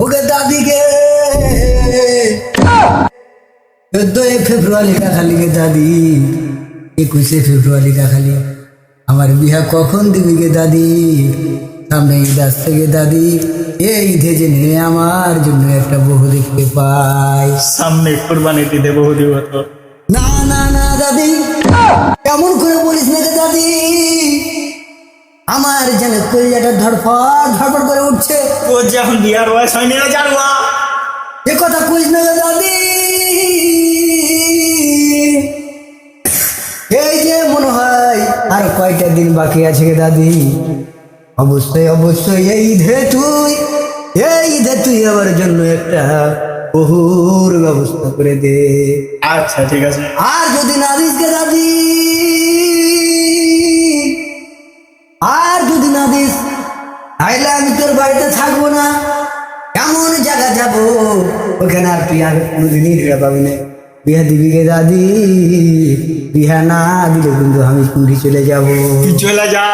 ওকে দাদিকে 14 ফেব্রুয়ারি কা খালি গে দাদি, 21 ফেব্রুয়ারি কা খালি আমার বিয়া কখন দিবি গে দাদি? সামনে ঈদ আসছে গে দাদি, এই ঈদে জেনে আমার জন্য একটা বহু দেখতে পাই। সামনে কুরবানি দিতে বহু দিব তো। না না না দাদি, কেমন করে বলিস না গে দাদি, আমার যেন কলিজাটা ধড়ফড় ধড়ফড় করে উঠছে। ও যখন বিয়ার বয়স হয়নি রে জানুয়া, এ কথা কইস না গে দাদি, এই যে মনে হয় আর কয়টা দিন বাকি আছে গে দাদি। অবশ্যই অবশ্যই এই ঈদে তুই আমার জন্য একটা বহুর ব্যবস্থা করে দে। আচ্ছা ঠিক আছে। আর যদি না দিস গে দাদি, আর যদি না দিস তাইলে আমি তোর বাড়িতে থাকবো না। এমন জায়গা যাবো ওখানে আর তুই আর কোনোদিনই ফিরে পাবি না। বিয়া দিবি গে দাদি, বিয়া না দিলে কিন্তু আমি পুরী চলে যাবো। তুই চলে যা।